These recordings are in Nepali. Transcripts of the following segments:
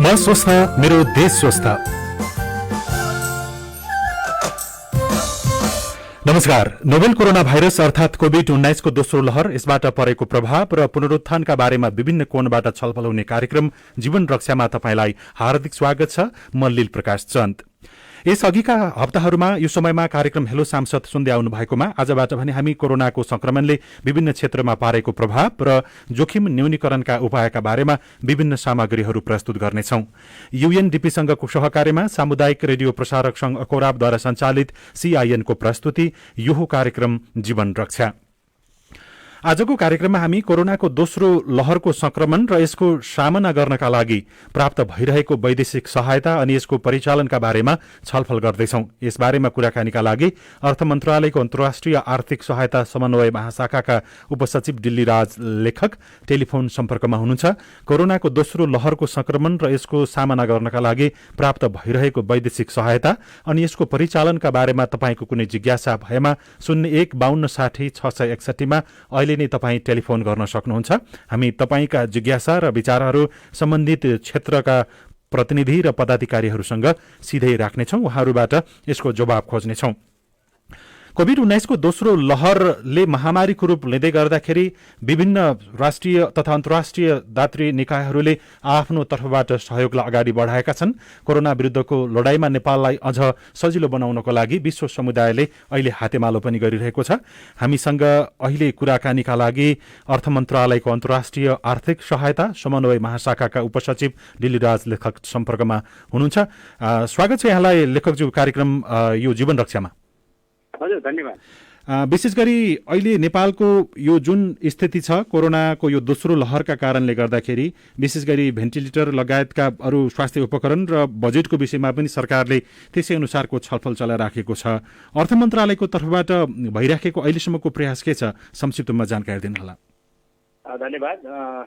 म स्वस्थ, मेरो देश स्वस्थ। नमस्कार। नोभेल कोरोना भाइरस अर्थात कोभिड-19 को दोस्रो लहर, यसबाट परेको प्रभाव र पुनरुत्थानका बारेमा विभिन्न कोणबाट छलफल हुने कार्यक्रम जीवन रक्षामा तपाईलाई हार्दिक स्वागत छ। म लील प्रकाश चन्द। यसअघिका हप्ताहरूमा यो समयमा कार्यक्रम हेलो सांसद सुन्दै आउनु भएकोमा आजबाट भने हामी कोरोनाको संक्रमणले विभिन्न क्षेत्रमा पारेको प्रभाव र जोखिम न्यूनीकरणका उपायका बारेमा विभिन्न सामग्रीहरू प्रस्तुत गर्नेछौं। यूएनडीपीसँगको सहकार्यमा सामुदायिक रेडियो प्रसारक संघ अकोराबद्वारा सञ्चालित सीआईएनको प्रस्तुति यो कार्यक्रम जीवन रक्षा। आजको कार्यक्रममा हामी कोरोनाको दोस्रो लहरको संक्रमण र यसको सामना गर्नका लागि प्राप्त भइरहेको वैदेशिक सहायता अनि यसको परिचालनका बारेमा छलफल गर्दैछौं। यसबारेमा कुराकानीका लागि अर्थ मन्त्रालयको अन्तर्राष्ट्रिय आर्थिक सहायता समन्वय महाशाखाका उपसचिव दिल्लीराज लेखक टेलिफोन सम्पर्कमा हुनुहुन्छ। कोरोनाको दोस्रो लहरको संक्रमण र यसको सामना गर्नका लागि प्राप्त भइरहेको वैदेशिक सहायता अनि यसको परिचालनका बारेमा तपाईको कुनै जिज्ञासा भएमा 0152606061 मा अहिले नै तपाई टेलिफोन गर्न सक्नुहुन्छ। हामी तपाईका जिज्ञासा र विचारहरू सम्बन्धित क्षेत्रका प्रतिनिधि र पदाधिकारीहरूसँग सिधै राख्नेछौं। उहाँहरूबाट यसको जवाब खोज्नेछौं। कोभिड-19 को दोस्रो लहरले महामारीको रूप लिँदै गर्दाखेरि विभिन्न राष्ट्रिय तथा अन्तर्राष्ट्रिय दात्री निकायहरूले आफ्नो तर्फबाट सहयोगलाई अगाडि बढाएका छन्। कोरोना विरुद्धको लडाईमा नेपाललाई अझ सजिलो बनाउनको लागि विश्व समुदायले अहिले हातेमालो पनि गरिरहेको छ। हामीसँग अहिले कुराकानीका लागि अर्थ मन्त्रालयको अन्तर्राष्ट्रिय आर्थिक सहायता समन्वय महाशाखाका उपसचिव दिल्लीराज लेखक सम्पर्कमा हुनुहुन्छ। स्वागत छ यहाँलाई लेखकज्यू कार्यक्रम यो जीवन रक्षामा। हजुर, धन्यवाद। विशेष गरी अहिले नेपालको यो जुन स्थिति छ कोरोनाको यो दोस्रो लहरका कारणले गर्दाखेरि विशेष गरी भेन्टिलेटर लगायतका अरू स्वास्थ्य उपकरण र बजेटको विषयमा पनि सरकारले त्यसै अनुसारको छलफल चलाइराखेको छ। अर्थ मन्त्रालयको तर्फबाट भइराखेको अहिलेसम्मको प्रयास के छ, संक्षिप्तमा जानकारी दिनुहोला। धन्यवाद।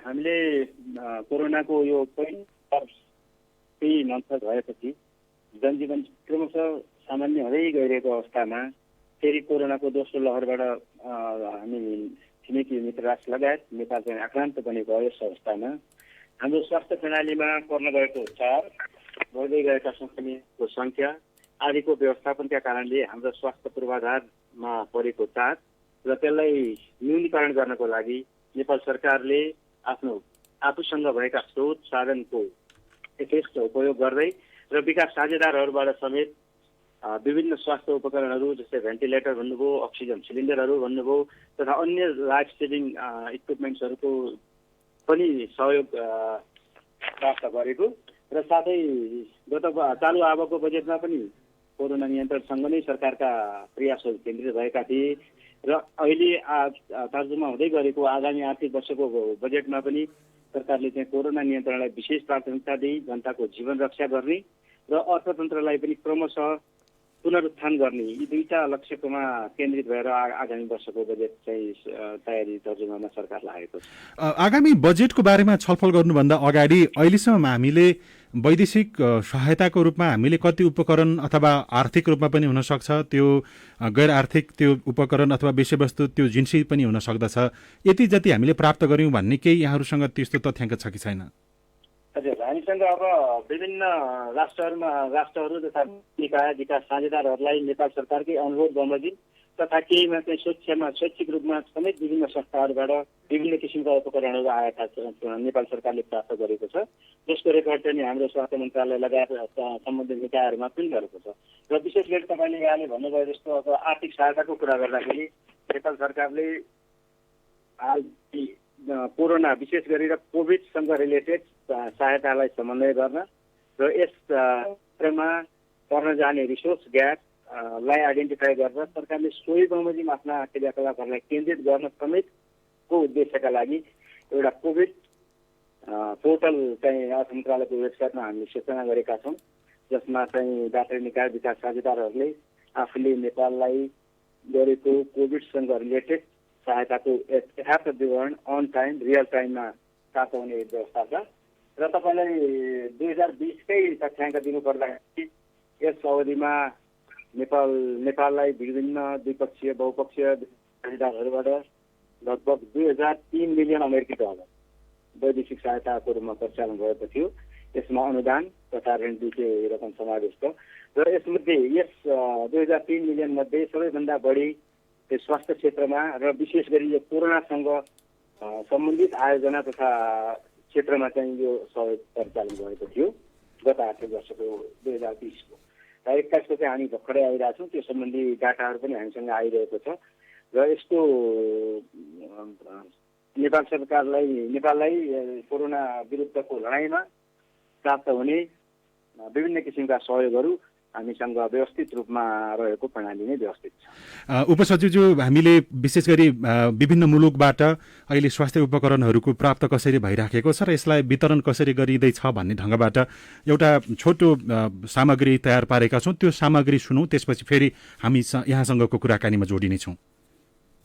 हामीले कोरोनाको यो केही मन्थ भएपछि जनजीवन क्रमशः सामान्य हुँदै गइरहेको अवस्थामा फेरि कोरोनाको दोस्रो लहरबाट हामी छिमेकी मित्र राष्ट्र लगायत नेपाल चाहिँ आक्रान्त बनेको यस अवस्थामा हाम्रो स्वास्थ्य प्रणालीमा पर्न गएको उपचार, बढ्दै गएका संक्रमितको संख्या आदिको व्यवस्थापनका कारणले हाम्रो स्वास्थ्य पूर्वाधारमा परेको चाप र त्यसलाई न्यूनीकरण गर्नको लागि नेपाल सरकारले आफ्नो आफूसँग भएका स्रोत साधनको यथेष्ट उपयोग गर्दै र विकास साझेदारहरूबाट समेत विभिन्न स्वास्थ्य उपकरणहरू जस्तै भेन्टिलेटर भन्नुभयो, अक्सिजन सिलिन्डरहरू भन्नुभयो तथा अन्य लाइफ सेभिङ इक्विपमेन्ट्सहरूको पनि सहयोग प्राप्त गरेको र साथै गत चालु आवकको बजेटमा पनि कोरोना नियन्त्रणसँग नै सरकारका प्रयासहरू केन्द्रित भएका थिए र अहिले तर्जुमा हुँदै गरेको आगामी आर्थिक वर्षको बजेटमा पनि सरकारले चाहिँ कोरोना नियन्त्रणलाई विशेष प्राथमिकता दिई जनताको जीवन रक्षा गर्ने र अर्थतन्त्रलाई पनि क्रमशः पुनरुत्थान गर्ने यी दुईटा लक्ष्यकोमा केन्द्रित भएर आगामी वर्षको बजेट चाहिँ तयारी तर्जुमामा सरकार लागेको छ। आगामी बजेटको बारेमा छलफल गर्नुभन्दा अगाडि अहिलेसम्म हामीले वैदेशिक सहायताको रूपमा हामीले कति उपकरण अथवा आर्थिक रूपमा पनि हुन सक्छ, त्यो गैर आर्थिक त्यो उपकरण अथवा विषयवस्तु त्यो जिन्सी पनि हुन सक्दछ, यति जति हामीले प्राप्त गर्यौं भन्ने केही यहाँहरूसँग त्यस्तो तथ्याङ्क छ कि छैन? हजुर, हामीसँग अब विभिन्न राष्ट्रहरू तथा निकाय विकास साझेदारहरूलाई नेपाल सरकारकै अनुरोध बमोजिम तथा केहीमा चाहिँ स्वैच्छिक रूपमा समेत विभिन्न संस्थाहरूबाट विभिन्न किसिमका उपकरणहरू आएका नेपाल सरकारले प्राप्त गरेको छ, जसको रेकर्ड चाहिँ हाम्रो स्वास्थ्य मन्त्रालय लगायत सम्बन्धित निकायहरूमा पनि गरेको छ। र विशेष गरी तपाईँले यहाँले भन्नुभयो जस्तो अब आर्थिक सहायताको कुरा गर्दाखेरि नेपाल सरकारले कोरोना विशेष गरेर कोभिडसँग रिलेटेड सहायतालाई समन्वय गर्न र यस क्षेत्रमा पर्न जाने रिसोर्स ग्यापलाई आइडेन्टिफाई गरेर सरकारले सोही बमोजिम आफ्ना क्रियाकलापहरूलाई केन्द्रित गर्न समेतको उद्देश्यका लागि एउटा कोभिड पोर्टल चाहिँ अर्थ मन्त्रालयको वेबसाइटमा हामीले सूचना गरेका छौँ, जसमा चाहिँ दात्री निकाय विकास साझेदारहरूले आफूले नेपाललाई गरेको कोभिडसँग रिलेटेड सहायताको यथार्थ विवरण अन टाइम रियल टाइममा प्राप्त हुने व्यवस्था छ। र तपाईँलाई 2020कै तथ्याङ्क दिनुपर्दाखेरि यस अवधिमा नेपाललाई विभिन्न द्विपक्षीय बहुपक्षीय साझेदारहरूबाट लगभग 2003 मिलियन अमेरिकी डलर वैदेशिक सहायताको रूपमा परिचालन भएको थियो। यसमा अनुदान तथा ऋण दुईटै रकम समावेश छ र यसमध्ये यस 2003 मिलियन मध्ये सबैभन्दा बढी स्वास्थ्य क्षेत्रमा र विशेष गरी यो कोरोनासँग सम्बन्धित आयोजना तथा क्षेत्रमा चाहिँ यो सहयोग परिचालन भएको थियो गत आर्थिक वर्षको 2020को र 21को चाहिँ हामी भर्खरै आइरहेको छौँ। त्यो सम्बन्धी डाटाहरू पनि हामीसँग आइरहेको छ र यसको नेपाललाई कोरोना विरुद्धको लडाइँमा प्राप्त हुने विभिन्न किसिमका सहयोगहरू हामीसँग व्यवस्थित रूपमा रहेको प्रणाली नै व्यवस्थित छ। उपसचिवज्यू, हामीले विशेष गरी विभिन्न मुलुकबाट अहिले स्वास्थ्य उपकरणहरूको प्राप्त कसरी भइराखेको छ र यसलाई वितरण कसरी गरिँदैछ भन्ने ढङ्गबाट एउटा छोटो सामग्री तयार पारेका छौँ। त्यो सामग्री सुनौँ, त्यसपछि फेरि हामी यहाँसँगको कुराकानीमा जोडिनेछौँ।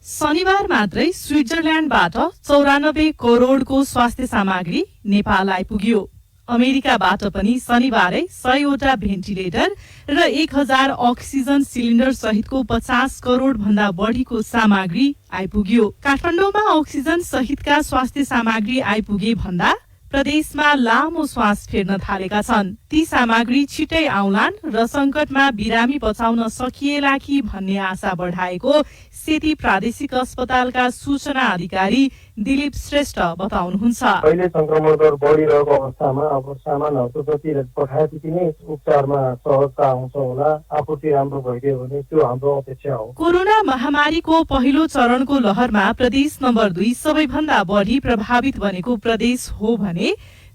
शनिबार मात्रै स्विट्जरल्याण्डबाट 94 करोडको स्वास्थ्य सामग्री नेपाल आइपुग्यो। अमेरिकाबाट पनि शनिबारै 100 वटा भेन्टिलेटर र 1000 अक्सिजन सिलिन्डर सहितको 50 करोड भन्दा बढीको सामग्री आइपुग्यो। काठमाडौँमा अक्सिजन सहितका स्वास्थ्य सामग्री आइपुगे भन्दा प्रदेशमा लामो श्वास फेर्न थालेका छन्। ती सामग्री छिटै आउलान् र संकटमा बिरामी बचाउन सकिएला कि भन्ने आशा बढाएको सेती प्रादेशिक अस्पतालका सूचना अधिकारी दिलीप श्रेष्ठ बताउनुहुन्छ। अहिले संक्रमण दर बढिरहेको अवस्थामा अब सामानहरू जति पठाए त्यति नै उपचारमा सहजता आउँछ होला, आपूर्ति राम्रो भइदियो भने त्यो हाम्रो अपेक्षा हो। कोरोना महामारीको पहिलो चरणको लहरमा प्रदेश नम्बर 2 सबैभन्दा बढी प्रभावित बनेको प्रदेश हो भने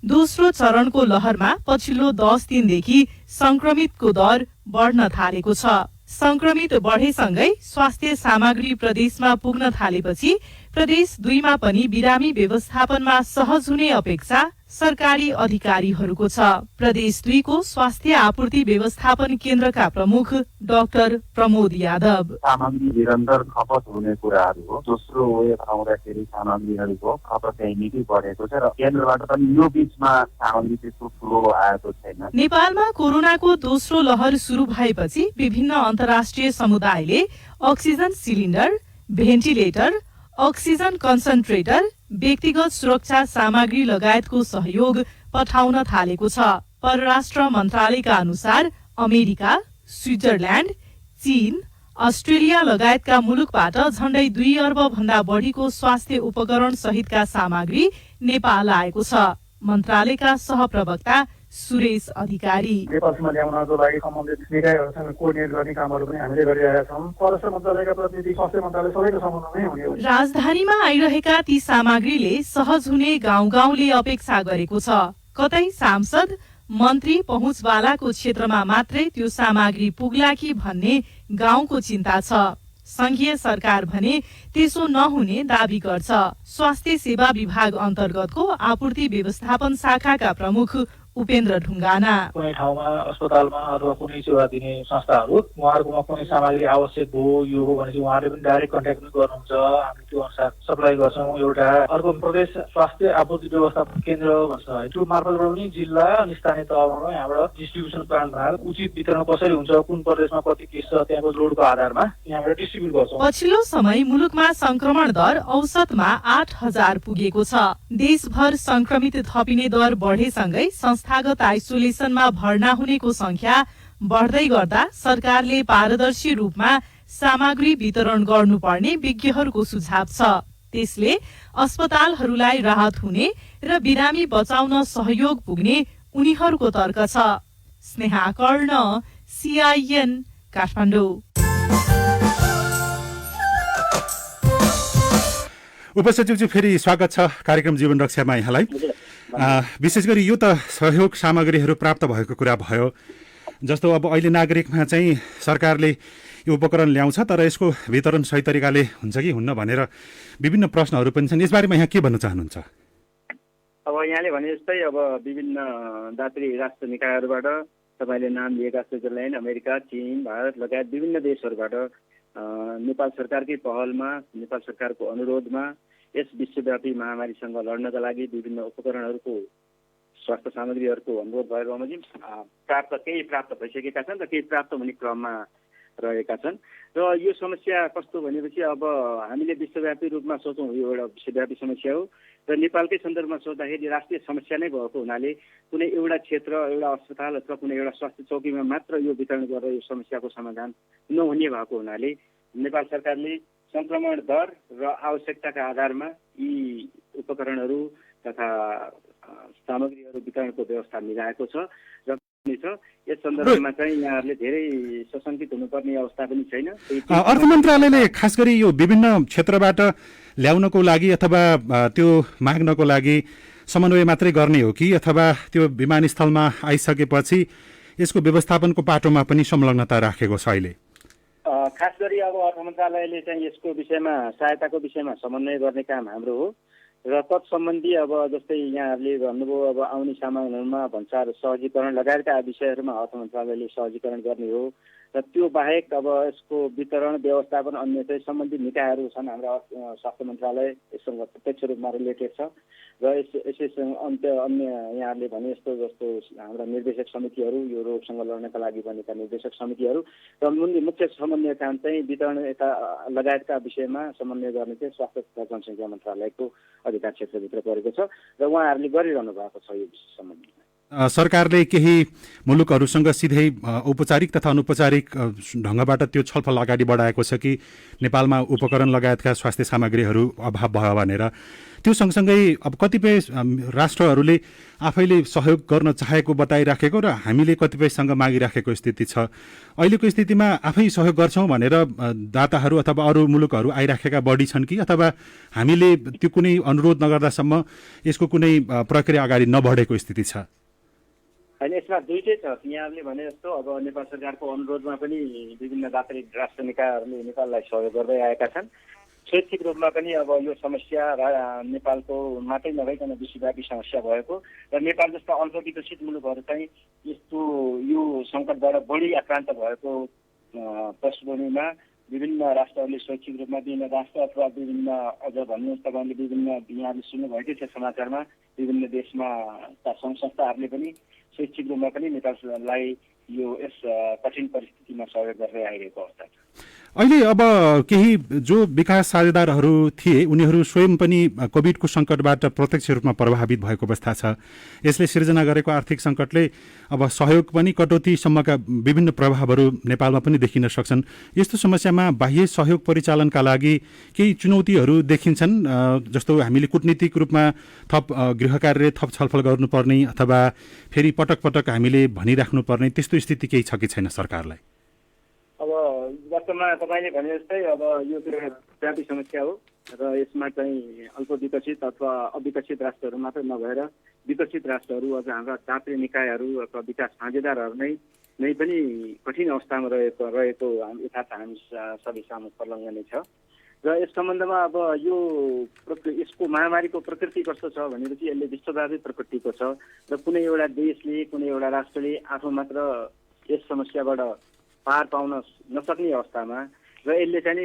दोस्रो चरणको लहरमा पछिल्लो 10 दिनदेखि संक्रमितको दर बढ्न थालेको छ। संक्रमित बढेसँगै स्वास्थ्य सामग्री प्रदेशमा पुग्न थालेपछि प्रदेश 2 मा पनि बिरामी व्यवस्थापनमा सहज हुने अपेक्षा सरकारी अधिकारीहरूको छ। प्रदेश 2 को स्वास्थ्य आपूर्ति व्यवस्थापन केन्द्रका प्रमुख डाक्टर प्रमोद यादव, सामग्री निरन्तर खपत हुने कुराहरू हो। दोस्रो वेभ आउँदाखेरि सामग्रीहरूको खपत चाहिँ निकै बढेको छ र केन्द्रबाट पनि यो बीचमा सामग्री त्यस्तो फ्लो आएको छैन। नेपालमा कोरोनाको दोस्रो लहर सुरु भएपछि विभिन्न अन्तर्राष्ट्रिय समुदायले oxygen cylinder, ventilator, oxygen concentrator, व्यक्तिगत सुरक्षा सामग्री लगायतको सहयोग पठाउन थालेको छ। परराष्ट्र मन्त्रालयका अनुसार अमेरिका, स्विट्जरल्याण्ड, चीन, अस्ट्रेलिया लगायतका मुलुकबाट झण्डै 2 अर्ब भन्दा बढीको स्वास्थ्य उपकरण सहितका सामग्री नेपाल आएको छ। मन्त्रालयका सहप्रवक्ता सुरेश अधिकारी, नेपालसम्म ल्याउनको लागि सम्बन्धित निकायहरूसँग कोर्डिनेट गर्ने कामहरू पनि हामीले गरिरहेका छौँ। परराष्ट्र मन्त्रालयका प्रतिनिधि, स्वास्थ्य मन्त्रालय सबैको सम्बन्धमै हुने हो। राजधानीमा आइरहेका ती सामग्रीले सहज हुने गाउँ-गाउँले अपेक्षा गरेको छ। कतै सांसद, मन्त्री पहुँचवालाको क्षेत्रमा मात्रै त्यो सामग्री पुग्ला कि भन्ने गाउँको चिन्ता छ। संघीय सरकार भने त्यसो नहुने दावी गर्छ। स्वास्थ्य सेवा विभाग अन्तर्गतको आपूर्ति व्यवस्थापन शाखाका प्रमुख उपेन्द्र ढुङ्गाना, कुनै ठाउँमा अस्पतालमा अथवा कुनै सेवा दिने संस्थाहरू उहाँहरूकोमा कुनै सामग्री आवश्यक हो यो हो भने चाहिँ उहाँहरूले पनि डाइरेक्ट कन्ट्याक्ट पनि गर्नुहुन्छ। हामी त्यो अनुसार सप्लाई गर्छौँ। एउटा अर्को प्रदेश स्वास्थ्य आपूर्ति व्यवस्थापन केन्द्र भन्छ, त्यो मार्फतबाट पनि जिल्ला अनि स्थानीय तहमा यहाँबाट डिस्ट्रिब्युसन प्लान बनाएर उचित वितरण कसरी हुन्छ, कुन प्रदेशमा कति केस छ त्यहाँको लोडको आधारमा यहाँबाट डिस्ट्रिब्युट गर्छौँ। पछिल्लो समय मुलुकमा संक्रमण दर औसतमा 8000 पुगेको छ। देशभर संक्रमित थपिने दर बढेसँगै संस्थागत आइसोलेसनमा भर्ना हुनेको संख्या बढ्दै गर्दा सरकारले पारदर्शी रूपमा सामग्री वितरण गर्नुपर्ने विज्ञहरूको सुझाव छ। त्यसले अस्पतालहरूलाई राहत हुने र बिरामी बचाउन सहयोग पुग्ने उनीहरूको तर्क छ। स्नेहा कर्ण, CIN, काठमाडौँ। उपसचिवजी, फेरि स्वागत छ कार्यक्रम जीवन रक्षामा यहाँलाई। विशेष गरी यो त सहयोग सामग्रीहरू प्राप्त भएको कुरा भयो। जस्तो अब अहिले नागरिकमा चाहिँ सरकारले यो उपकरण ल्याउँछ तर यसको वितरण सही तरिकाले हुन्छ कि हुन्न भनेर विभिन्न प्रश्नहरू पनि छन्। यसबारेमा यहाँ के भन्न चाहनुहुन्छ? अब यहाँले भने जस्तै अब विभिन्न दात्री राष्ट्र निकायहरूबाट तपाईँले नाम लिएका स्विजरल्यान्ड, अमेरिका, चीन, भारत लगायत विभिन्न देशहरूबाट नेपाल सरकारकै पहलमा, नेपाल सरकारको अनुरोधमा यस विश्वव्यापी महामारीसँग लड्नका लागि विभिन्न उपकरणहरूको, स्वास्थ्य सामग्रीहरूको अनुरोध भएर केही प्राप्त भइसकेका छन् र केही प्राप्त हुने क्रममा रहेका छन्। र यो समस्या कस्तो भनेपछि अब हामीले विश्वव्यापी रूपमा सोचौँ यो एउटा विश्वव्यापी समस्या हो र नेपालकै सन्दर्भमा सोच्दाखेरि राष्ट्रिय समस्या नै भएको हुनाले कुनै एउटा क्षेत्र एउटा अस्पताल अथवा कुनै एउटा स्वास्थ्य चौकीमा मात्र यो वितरण गरेर यो समस्याको समाधान नहुने भएको हुनाले नेपाल सरकारले संक्रमण दर र आवश्यकताका आधारमा यी उपकरणहरू तथा सामग्रीहरू वितरणको व्यवस्था मिलाएको छ र यस सन्दर्भमा चाहिँ यहाँहरूले धेरै सशङ्कित हुनुपर्ने अवस्था पनि छैन। अर्थ मन्त्रालयले खास गरी यो विभिन्न क्षेत्रबाट ल्याउनको लागि अथवा त्यो माग्नको लागि समन्वय मात्रै गर्ने हो कि अथवा त्यो विमानस्थलमा आइसकेपछि यसको व्यवस्थापनको पाटोमा पनि संलग्नता राखेको छ अहिले? खास गरी अब अर्थ मन्त्रालयले चाहिँ यसको विषयमा सहायताको विषयमा समन्वय गर्ने काम हाम्रो हो र तत्सम्बन्धी अब जस्तै यहाँहरूले भन्नुभयो अब आउने सामानहरूमा भन्सार सहजीकरण लगायतका विषयहरूमा अर्थ मन्त्रालयले सहजीकरण गर्ने हो र त्यो बाहेक अब यसको वितरण व्यवस्थापन अन्य चाहिँ सम्बन्धित निकायहरू छन्। हाम्रा स्वास्थ्य मन्त्रालय यससँग प्रत्यक्ष रूपमा रिलेटेड छ र यसैसँग अन्य यहाँहरूले भने जस्तो हाम्रा निर्देशक समितिहरू यो रोगसँग लड्नका लागि बनेका निर्देशक समितिहरू र मुख्य समन्वय काम चाहिँ वितरण यता लगायतका विषयमा समन्वय गर्ने चाहिँ स्वास्थ्य तथा जनसङ्ख्या मन्त्रालयको अधिकार क्षेत्रभित्र परेको छ र उहाँहरूले गरिरहनु भएको छ यो सम्बन्धमा। सरकारले केही मुलुकहरूसँग सिधै औपचारिक तथा अनौपचारिक ढङ्गबाट त्यो छलफल अगाडि बढाएको छ कि नेपालमा उपकरण लगायतका स्वास्थ्य सामग्रीहरू अभाव भयो भनेर। त्यो सँगसँगै अब कतिपय राष्ट्रहरूले आफैले सहयोग गर्न चाहेको बताइराखेको र हामीले कतिपयसँग मागिराखेको स्थिति छ। अहिलेको स्थितिमा आफै सहयोग गर्छौँ भनेर दाताहरू अथवा अरू मुलुकहरू आइराखेका बढी छन् कि अथवा हामीले त्यो कुनै अनुरोध नगर्दासम्म यसको कुनै प्रक्रिया अगाडि नबढेको स्थिति छ? होइन, यसमा दुइटै छ। यहाँहरूले भने जस्तो अब नेपाल सरकारको अनुरोधमा पनि विभिन्न दातरी राष्ट्र निकायहरूले नेपाललाई सहयोग गर्दै आएका छन्। स्वैच्छिक रूपमा पनि अब यो समस्या नेपालको मात्रै नभइकन विश्वव्यापी समस्या भएको र नेपाल जस्ता अल्प विकसित मुलुकहरू चाहिँ यस्तो यो सङ्कटबाट बढी आक्रान्त भएको पृष्ठभूमिमा विभिन्न राष्ट्रहरूले स्वैच्छिक रूपमा विभिन्न राष्ट्र अथवा विभिन्न अझ भन्नुहोस् तपाईँले विभिन्न यहाँले सुन्नुभएकै छ समाचारमा विभिन्न देशमा सङ्घ संस्थाहरूले पनि स्वैच्छिक रूपमा पनि नेपाललाई यो यस कठिन परिस्थितिमा सहयोग गर्दै आइरहेको अवस्था छ। अहिले अब केही जो विकास साझेदारहरू थिए उनीहरू स्वयं पनि कोभिडको सङ्कटबाट प्रत्यक्ष रूपमा प्रभावित भएको अवस्था छ। यसले सिर्जना गरेको आर्थिक सङ्कटले अब सहयोग पनि कटौतीसम्मका विभिन्न प्रभावहरू नेपालमा पनि देखिन सक्छन्। यस्तो समस्यामा बाह्य सहयोग परिचालनका लागि केही चुनौतीहरू देखिन्छन्, जस्तो हामीले कूटनीतिक रूपमा थप गृह कार्य थप छलफल गर्नुपर्ने अथवा फेरि पटक पटक हामीले भनिराख्नुपर्ने त्यस्तो स्थिति केही छ कि छैन सरकारलाई? अब वास्तवमा तपाईँले भने जस्तै अब यो व्यापी समस्या हो र यसमा चाहिँ अल्प विकसित अथवा अविकसित राष्ट्रहरू मात्रै नभएर विकसित राष्ट्रहरू अझ हाम्रा दात्री निकायहरू अथवा विकास साझेदारहरू नै पनि कठिन अवस्थामा रहेको यथार्थ हामी सबै सामु पर्लङ्ग नै छ। र यस सम्बन्धमा अब यसको महामारीको प्रकृति कस्तो छ भनेपछि यसले विश्वव्यापी प्रकृतिको छ र कुनै एउटा देशले कुनै एउटा राष्ट्रले आफू मात्र यस समस्याबाट पार पाउन नसक्ने अवस्थामा र यसले चाहिँ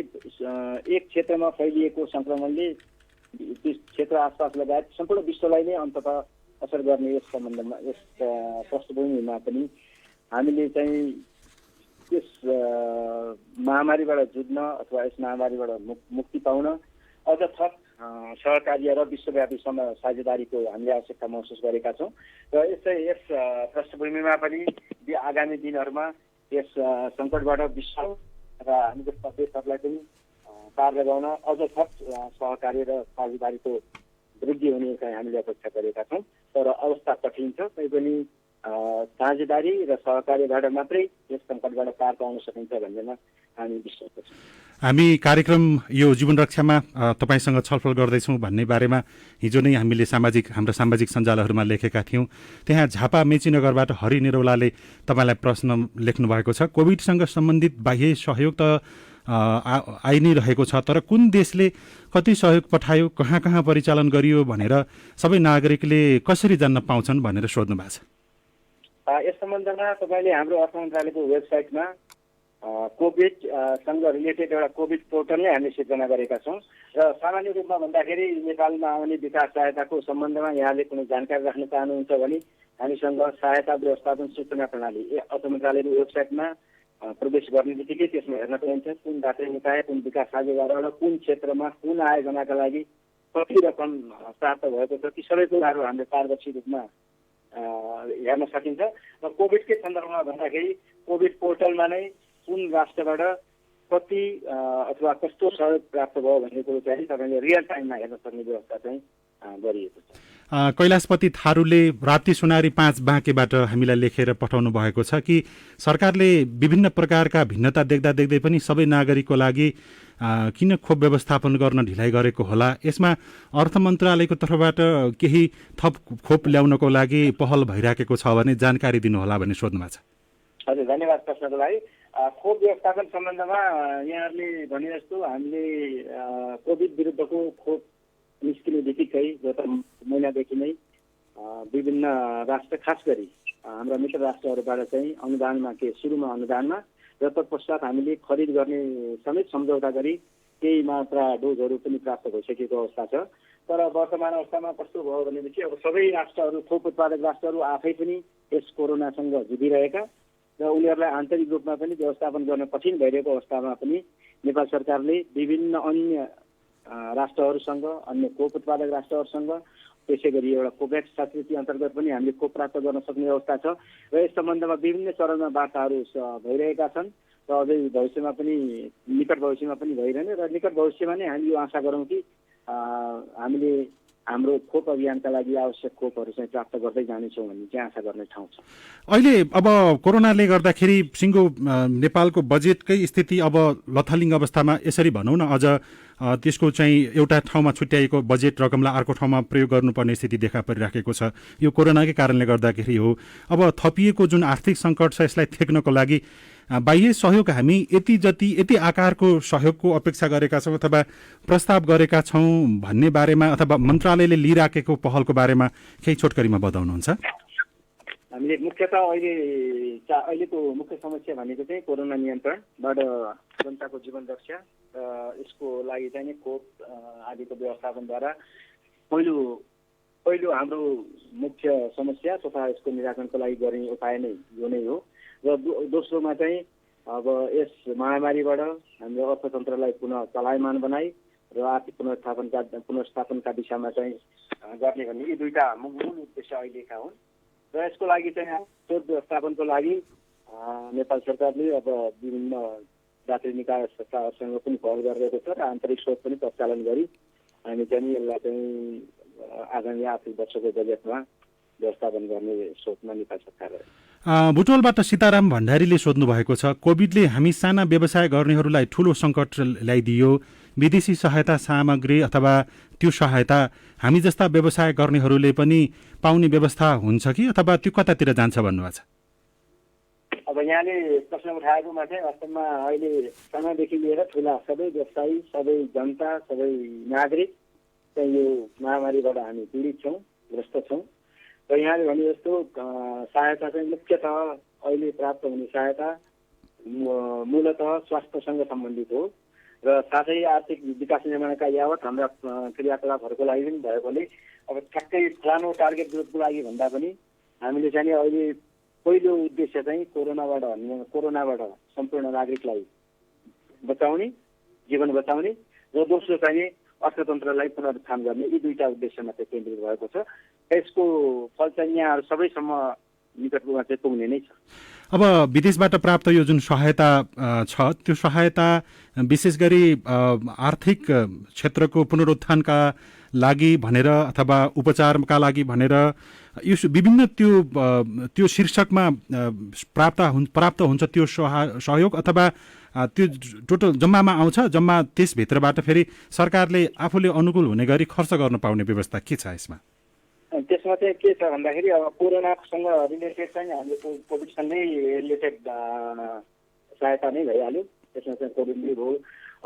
एक क्षेत्रमा फैलिएको सङ्क्रमणले त्यस क्षेत्र आसपास लगायत सम्पूर्ण विश्वलाई नै अन्ततः असर गर्ने यस सम्बन्धमा यस पृष्ठभूमिमा पनि हामीले चाहिँ यस महामारीबाट जुझ्न अथवा यस महामारीबाट मुक्ति पाउन अझ थप सहकार्य र विश्वव्यापी साझेदारीको हामीले आवश्यकता महसुस गरेका छौँ र यस पृष्ठभूमिमा पनि आगामी दिनहरूमा यस सङ्कटबाट विश्व र हामी जस्ता देशहरूलाई पनि पार लगाउन अझ थप सहकार्य र साझेदारीको वृद्धि हुने चाहिँ हामीले अपेक्षा गरेका छौँ। तर अवस्था कठिन छ, तैपनि साझेदारी र सहकार्यबाट मात्रै यस सङ्कटबाट पार पाउन सकिन्छ भन्नेमा हामी विश्वास गर्छौँ। हामी कार्यक्रम यो जीवन रक्षामा तपाईँसँग छलफल गर्दैछौँ भन्ने बारेमा हिजो नै हामीले हाम्रो सामाजिक सञ्जालहरूमा लेखेका थियौँ। त्यहाँ झापा मेचीनगरबाट हरि निरौलाले तपाईँलाई प्रश्न लेख्नु भएको छ। कोभिडसँग सम्बन्धित बाह्य सहयोग त आइ नै रहेको छ, तर कुन देशले कति सहयोग पठायो, कहाँ कहाँ परिचालन गरियो भनेर सबै नागरिकले कसरी जान्न पाउँछन् भनेर सोध्नु भएको छ। यस सम्बन्धमा तपाईँले हाम्रो अर्थ मन्त्रालयको वेबसाइटमा कोभिडसँग रिलेटेड एउटा कोभिड पोर्टल नै हामीले सिर्जना गरेका छौँ र सामान्य रूपमा भन्दाखेरि नेपालमा आउने विकास सहायताको सम्बन्धमा यहाँले कुनै जानकारी राख्न चाहनुहुन्छ भने हामीसँग सहायता व्यवस्थापन सूचना प्रणाली अर्थ मन्त्रालयको वेबसाइटमा प्रवेश गर्ने बित्तिकै त्यसमा हेर्न पाइन्छ कुन दात्री निकाय, कुन विकास साझेदारबाट कुन क्षेत्रमा कुन आयोजनाका लागि कति रकम प्राप्त भएको छ, ती सबै कुराहरू हामीले पारदर्शी रूपमा हेर्न सकिन्छ। र कोभिडकै सन्दर्भमा भन्दाखेरि कोभिड पोर्टलमा नै कुन राष्ट्रबाट कति अथवा कस्तो सहयोग प्राप्त भयो भन्ने कुरो चाहिँ तपाईँले रियल टाइममा हेर्न सक्ने व्यवस्था चाहिँ गरिएको छ। कैलाशपति थारूले राप्ती सुनारी 5 बाँकेबाट हामीलाई लेखेर पठाउनु भएको छ कि सरकारले विभिन्न प्रकारका भिन्नता देख्दा देख्दै पनि सबै नागरिकको लागि किन खोप व्यवस्थापन गर्न ढिलाइ गरेको होला, यसमा अर्थ मन्त्रालयको तर्फबाट केही थप खोप ल्याउनको लागि पहल भइराखेको छ भने जानकारी दिनुहोला भन्ने सोध्नुभएको छ। हजुर, धन्यवाद प्रश्नको लागि। खोप व्यवस्थापन सम्बन्धमा यहाँहरूले भने जस्तो हामीले कोभिड विरुद्धको खोप निस्किने बित्तिकै गत महिनादेखि नै विभिन्न राष्ट्र, खास गरी हाम्रा मित्र राष्ट्रहरूबाट चाहिँ अनुदानमा सुरुमा अनुदानमा र तत्पश्चात हामीले खरिद गर्ने समेत सम्झौता गरी केही मात्रा डोजहरू पनि प्राप्त भइसकेको अवस्था छ। तर वर्तमान अवस्थामा कस्तो भयो भनेदेखि अब सबै राष्ट्रहरू, खोप उत्पादक राष्ट्रहरू आफै पनि यस कोरोनासँग जुधिरहेका र उनीहरूलाई आन्तरिक रूपमा पनि व्यवस्थापन गर्न कठिन भइरहेको अवस्थामा पनि नेपाल सरकारले विभिन्न अन्य राष्ट्रहरूसँग, अन्य खोप उत्पादक राष्ट्रहरूसँग, त्यसै गरी एउटा कोभ्याक्स संस्कृति अन्तर्गत पनि हामीले खोप प्राप्त गर्न सक्ने अवस्था छ र यस सम्बन्धमा विभिन्न चरणमा वार्ताहरू भइरहेका छन् र अझै भविष्यमा पनि, निकट भविष्यमा पनि भइरहने र निकट भविष्यमा नै हामी यो आशा गरौँ कि हामीले हाम्रो खोप अभियानका लागि आवश्यक खोपहरू चाहिँ प्राप्त गर्दै जानेछौँ भन्ने चाहिँ आशा गर्ने ठाउँ छ। अहिले अब कोरोनाले गर्दाखेरि सिङ्गो नेपालको बजेटकै स्थिति अब लथालिङ अवस्थामा, यसरी भनौँ न, अझ त्यसको चाहिँ एउटा ठाउँमा छुट्याएको बजेट रकमलाई अर्को ठाउँमा प्रयोग गर्नुपर्ने स्थिति देखा परिराखेको छ। यो कोरोनाकै कारणले गर्दाखेरि हो। अब थपिएको जुन आर्थिक सङ्कट छ यसलाई थेक्नको लागि बाह्य सहयोग हामी यति आकारको सहयोगको अपेक्षा गरेका छौँ अथवा प्रस्ताव गरेका छौँ भन्ने बारेमा अथवा मन्त्रालयले लिइराखेको पहलको बारेमा केही छोटकरीमा बताउनुहुन्छ? हामीले मुख्यतः अहिलेको मुख्य समस्या भनेको चाहिँ कोरोना नियन्त्रणबाट जनताको जीवन रक्षा र यसको लागि चाहिँ खोप आदिको व्यवस्थापनद्वारा पहिलो हाम्रो मुख्य समस्या तथा यसको निराकरणको लागि गर्ने उपाय नै यो नै हो। र दोस्रोमा चाहिँ अब यस महामारीबाट हाम्रो अर्थतन्त्रलाई पुनः चलायमान बनाई र आर्थिक पुनर्स्थापनका दिशामा चाहिँ गर्ने भन्ने यी दुईटा मूल उद्देश्य अहिलेका हुन्। र यसको लागि चाहिँ स्रोत व्यवस्थापनको लागि नेपाल सरकारले अब विभिन्न दात्री निकाय संस्थाहरूसँग पनि पहल गरिरहेको छ र आन्तरिक स्रोत पनि प्रचालन गरी हामी चाहिँ यसलाई चाहिँ आगामी आर्थिक वर्षको बजेटमा व्यवस्थापन गर्ने सोचमा नेपाल सरकार हो। बुटवलबाट सीताराम भण्डारीले सोध्नु भएको छ, कोभिडले हामी साना व्यवसाय गर्नेहरूलाई ठूलो सङ्कट ल्याइदियो, विदेशी सहायता सामग्री अथवा त्यो सहायता हामी जस्ता व्यवसाय गर्नेहरूले पनि पाउने व्यवस्था हुन्छ कि अथवा त्यो कतातिर जान्छ भन्नुभएको छ? अब यहाँले प्रश्न उठाएकोमा चाहिँ वास्तवमा अहिले सानादेखि लिएर ठुला सबै व्यवसायी, सबै जनता, सबै नागरिक चाहिँ यो महामारीबाट हामी पीडित छौँ, ग्रस्त छौँ। र यहाँले भने जस्तो सहायता चाहिँ मुख्यतः अहिले प्राप्त हुने सहायता मूलतः स्वास्थ्यसँग सम्बन्धित हो र साथै आर्थिक विकास निर्माणका यावत हाम्रा क्रियाकलापहरूको लागि पनि भएकोले अब ठ्याक्कै पुरानो टार्गेट ग्रुपको लागि भन्दा पनि हामीले चाहिँ अहिले पहिलो उद्देश्य चाहिँ कोरोनाबाट सम्पूर्ण नागरिकलाई बचाउने, जीवन बचाउने र दोस्रो चाहिँ अर्थतन्त्रलाई पुनरुत्थान गर्ने, यी दुईटा उद्देश्यमा चाहिँ केन्द्रित भएको छ। यसको फल चाहिँ यहाँहरू सबैसम्म निकटमा चाहिँ पुग्ने नै छ। अब विदेशबाट प्राप्त यो जुन सहायता छ त्यो सहायता विशेष गरी आर्थिक क्षेत्रको पुनरुत्थानका लागि भनेर अथवा उपचारका लागि भनेर यो विभिन्न त्यो शीर्षकमा प्राप्त हुन्छ त्यो सहयोग अथवा त्यो टोटल जम्मामा आउँछ, जम्मा त्यसभित्रबाट फेरि सरकारले आफूले अनुकूल हुने गरी खर्च गर्न पाउने व्यवस्था के छ यसमा? त्यसमा चाहिँ के छ भन्दाखेरि अब कोरोनासँग रिलेटेड चाहिँ हामीले कोभिडसँगै रिलेटेड सहायता नै भइहाल्यो। त्यसमा चाहिँ कोभिडले भयो।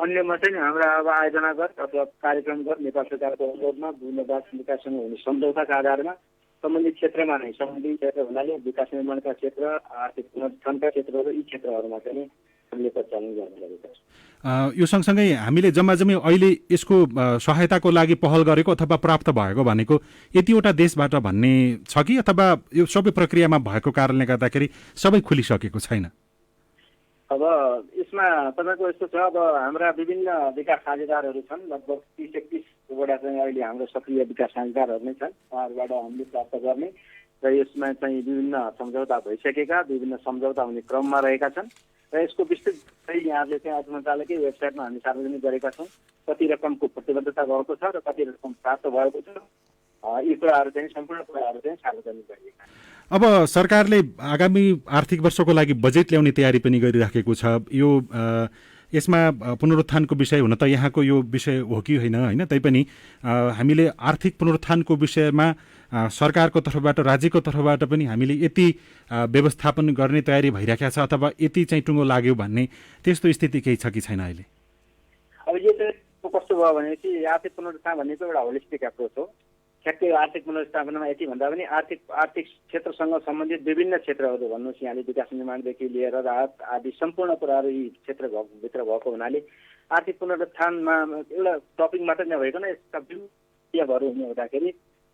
अन्यमा चाहिँ हाम्रा अब आयोजनागत अथवा कार्यक्रमगत नेपाल सरकारको अनुरोधमा विभिन्न विकाससँग हुने सम्झौताका आधारमा सम्बन्धित क्षेत्रमा नै, सम्बन्धित क्षेत्र भन्नाले विकास निर्माणका क्षेत्र, आर्थिक पुनरुत्थानका क्षेत्रहरू, यी क्षेत्रहरूमा चाहिँ हामीले प्रचालन गर्न लागेका छौँ। यो सँगसँगै हामीले जम्मा अहिले यसको सहायताको लागि पहल गरेको अथवा प्राप्त भएको भनेको यतिवटा देशबाट भन्ने छ कि अथवा यो सबै प्रक्रियामा भएको कारणले गर्दाखेरि सबै खुलिसकेको छैन? अब यसमा तपाईँको यस्तो छ, अब हाम्रा विभिन्न विकास साझेदारहरू छन्, लगभग 30-31वटा चाहिँ अहिले हाम्रो सक्रिय विकास साझेदारहरू नै छन्। उहाँहरूबाट हामीले प्राप्त गर्ने र यसमा चाहिँ विभिन्न सम्झौता भइसकेका, विभिन्न सम्झौता हुने क्रममा रहेका छन् र यसको विस्तृत चाहिँ यहाँले चाहिँ अर्थ मन्त्रालयकै वेबसाइटमा हामी सार्वजनिक गरेका छौँ। कति रकमको प्रतिबद्धता भएको छ र कति रकम प्राप्त भएको छ, यी कुराहरू चाहिँ सम्पूर्ण कुराहरू चाहिँ सार्वजनिक गरिएका छन्। अब सरकारले आगामी आर्थिक वर्षको लागि बजेट ल्याउने तयारी पनि गरिराखेको छ। यो यसमा पुनरुत्थानको विषय हुन त यहाँको यो विषय हो कि होइन, तैपनि हामीले आर्थिक पुनरुत्थानको विषयमा सरकारको तर्फबाट, राज्यको तर्फबाट पनि हामीले यति व्यवस्थापन गर्ने तयारी भइरहेको छ अथवा यति चाहिँ टुङ्गो लाग्यो भन्ने त्यस्तो स्थिति केही छ कि छैन अहिले? अब यो चाहिँ कस्तो भयो भनेपछि आर्थिक पुनरुत्थान भनेको एउटा होलिस्टिक एप्रोच हो। ठ्याक्कै आर्थिक पुनर्स्थापनामा यति भन्दा पनि आर्थिक क्षेत्रसँग सम्बन्धित विभिन्न क्षेत्रहरू भन्नुहोस्, यहाँले विकास निर्माणदेखि लिएर राहत आदि सम्पूर्ण कुराहरू यी क्षेत्रभित्र भएको हुनाले आर्थिक पुनरुत्थानमा एउटा टपिक मात्रै नभइकन यसका विभिन्न हुने हुँदाखेरि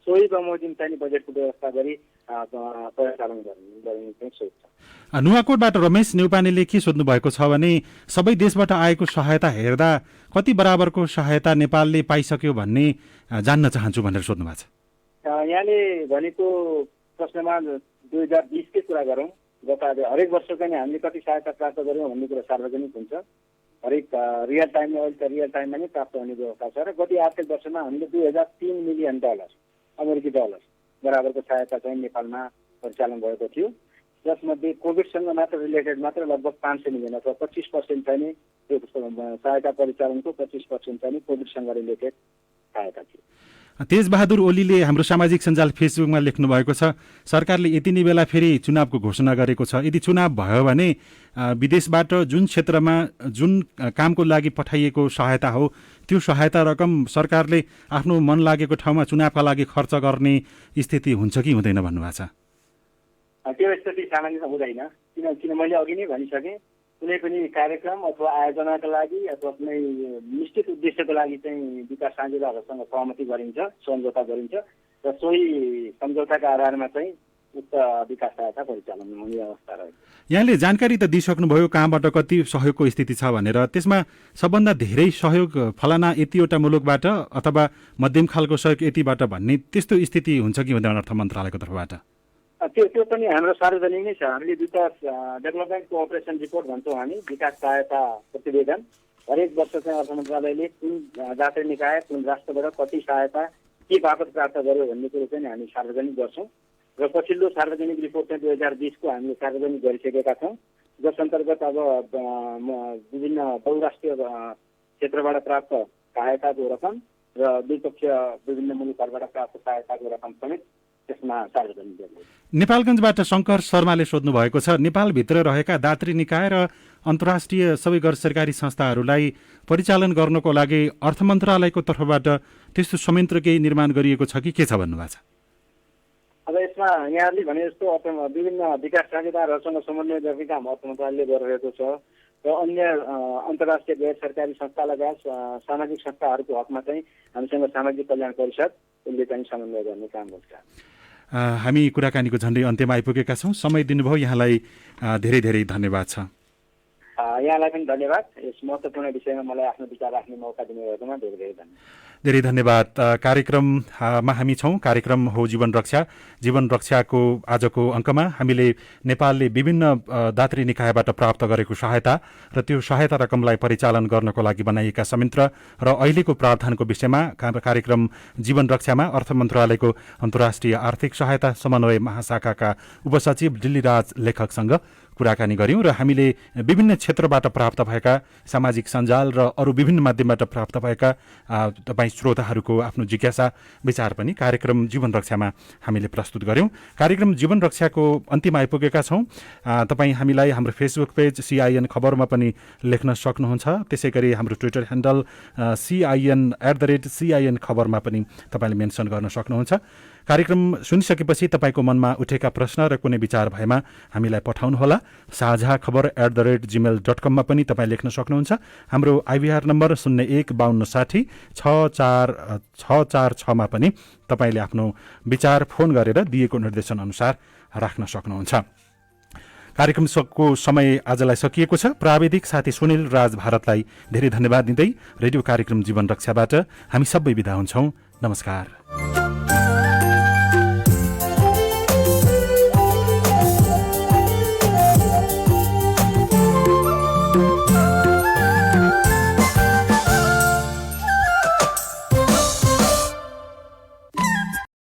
सोही बमोजिम चाहिँ बजेटको व्यवस्था गरी परिचालन गर्ने चाहिँ सोच छ। नुवाकोटबाट रमेश नेउपानेले के सोध्नु भएको छ भने सबै देशबाट आएको सहायता हेर्दा कति बराबरको सहायता नेपालले पाइसक्यो भन्ने जान्न चाहन्छु भनेर सोध्नु भएको छ। यहाँले भनेको प्रश्नमा 2020कै कुरा गरौँ। हरेक वर्ष चाहिँ हामीले कति सहायता प्राप्त गऱ्यौँ भन्ने कुरा सार्वजनिक हुन्छ। हरेक रियल टाइममा, अहिले त रियल टाइममा नै प्राप्त हुने व्यवस्था छ र गति आर्थिक वर्षमा हामीले $2003 मिलियन अमेरिकी डलर बराबरको सहायता चाहिँ नेपालमा परिचालन भएको थियो, जसमध्ये कोभिडसँग मात्र रिलेटेड मात्र लगभग 500 मिलियन अथवा 25% चाहिँ त्यो सहायता परिचालनको 25% चाहिँ कोभिडसँग रिलेटेड सहायता थियो। तेजबहादुर ओलीले हाम्रो सामाजिक सञ्जाल फेसबुकमा लेख्नु भएको छ, सरकारले यति नै बेला फेरि चुनावको घोषणा गरेको छ। यदि चुनाव भयो भने विदेशबाट जुन क्षेत्रमा जुन कामको लागि पठाइएको सहायता हो त्यो सहायता रकम सरकारले आफ्नो मन लागेको ठाउँमा चुनावका लागि खर्च गर्ने स्थिति हुन्छ कि हुँदैन भन्नुभएको छ। त्यो स्थिति सामान्य हुँदैन, किन मैले अघि नै भनिसकेँ, कुनै पनि कार्यक्रम अथवा आयोजनाका लागि अथवा कुनै निश्चित उद्देश्यको लागि चाहिँ विकास साझेदारहरूसँग सहमति गरिन्छ, सम्झौता गरिन्छ र सोही सम्झौताका आधारमा चाहिँ उक्त विकास सहायता परिचालन हुने अवस्था रहेको। यहाँले जानकारी त दिइसक्नुभयो कहाँबाट कति सहयोगको स्थिति छ भनेर, त्यसमा सबभन्दा धेरै सहयोग फलाना यतिवटा मुलुकबाट अथवा मध्यम खालको सहयोग यतिबाट भन्ने त्यस्तो स्थिति हुन्छ कि हुँदैन अर्थ मन्त्रालयको तर्फबाट? त्यो पनि हाम्रो सार्वजनिक नै छ। हामीले विकास डेभलपमेन्ट कोअपरेसन रिपोर्ट भन्छौँ हामी, विकास सहायता प्रतिवेदन। हरेक वर्ष चाहिँ अर्थ मन्त्रालयले कुन जातीय निकाय कुन राष्ट्रबाट कति सहायता के बापत प्राप्त गर्यो भन्ने कुरो चाहिँ हामी सार्वजनिक गर्छौँ र पछिल्लो सार्वजनिक रिपोर्ट चाहिँ 2020को हामीले सार्वजनिक गरिसकेका छौँ, जस अन्तर्गत अब विभिन्न बहुराष्ट्रिय क्षेत्रबाट प्राप्त सहायताको रकम र द्विपक्षीय विभिन्न मुलुकहरूबाट प्राप्त सहायताको रकम समेत त्यसमा सार्वजनिक गरियो। नेपालगञ्जबाट शङ्कर शर्माले सोध्नु भएको छ, नेपालभित्र रहेका दात्री निकाय र अन्तर्राष्ट्रिय सबै गैर सरकारी संस्थाहरूलाई परिचालन गर्नको लागि अर्थ मन्त्रालयको तर्फबाट त्यस्तो संयन्त्र केही निर्माण गरिएको छ कि के छ भन्नुभएको छ? अब यसमा यहाँले भने जस्तो विभिन्न विकास साझेदारहरूसँग समन्वय गर्ने काम अर्थ मन्त्रालयले गरिरहेको छ र अन्य अन्तर्राष्ट्रिय गैर सरकारी संस्था लगायत सामाजिक संस्थाहरूको हकमा चाहिँ हामीसँग सामाजिक कल्याण परिषद उसले चाहिँ समन्वय गर्ने काम गर्छ। हामी कुराकानीको झन्डै अन्त्यमा आइपुगेका छौँ। समय दिनुभयो यहाँलाई धेरै धेरै धन्यवाद छ। यहाँलाई पनि धन्यवाद। यस महत्त्वपूर्ण विषयमा मलाई आफ्नो विचार राख्ने मौका दिनुभएकोमा धेरै धेरै धन्यवाद। धेरै धन्यवाद। कार्यक्रममा हामी छौँ, कार्यक्रम हो जीवन रक्षा। जीवन रक्षाको आजको अङ्कमा हामीले नेपालले विभिन्न दात्री निकायबाट प्राप्त गरेको सहायता र त्यो सहायता रकमलाई परिचालन गर्नको लागि बनाइएका संयन्त्र र अहिलेको प्रावधानको विषयमा कार्यक्रम जीवन रक्षामा अर्थ मन्त्रालयको अन्तर्राष्ट्रिय आर्थिक सहायता समन्वय महाशाखाका उपसचिव दिल्लीराज लेखकसँग कुराकानी गर्यौं र हामीले विभिन्न क्षेत्रबाट प्राप्त भएका सामाजिक सञ्जाल र अरू विभिन्न माध्यमबाट प्राप्त भएका तपाईँ श्रोताहरूको आफ्नो जिज्ञासा विचार पनि कार्यक्रम जीवन रक्षामा हामीले प्रस्तुत गर्यौं। कार्यक्रम जीवन रक्षाको अन्तिम आइपुगेका छौं। तपाईँ हामीलाई हाम्रो फेसबुक पेज CIN खबरमा पनि लेख्न सक्नुहुन्छ। त्यसैगरी हाम्रो ट्विटर ह्यान्डल CIN खबरमा पनि तपाईले मेन्सन गर्न सक्नुहुन्छ। कार्यक्रम सुनिसकेपछि तपाईको मनमा उठेका प्रश्न र कुनै विचार भएमा हामीलाई पठाउनुहोला। साझा खबर @gmail.com मा पनि तपाईँ लेख्न सक्नुहुन्छ। हाम्रो IVR नम्बर 015260 6446 मा पनि तपाईले आफ्नो विचार फोन गरेर दिएको निर्देशन अनुसार राख्न सक्नुहुन्छ। कार्यक्रमको समय आजलाई सकिएको छ। प्राविधिक साथी सुनिल राज भारतलाई धेरै धन्यवाद दिँदै रेडियो कार्यक्रम जीवन रक्षाबाट हामी सबै बिदा हुन्छौं। नमस्कार।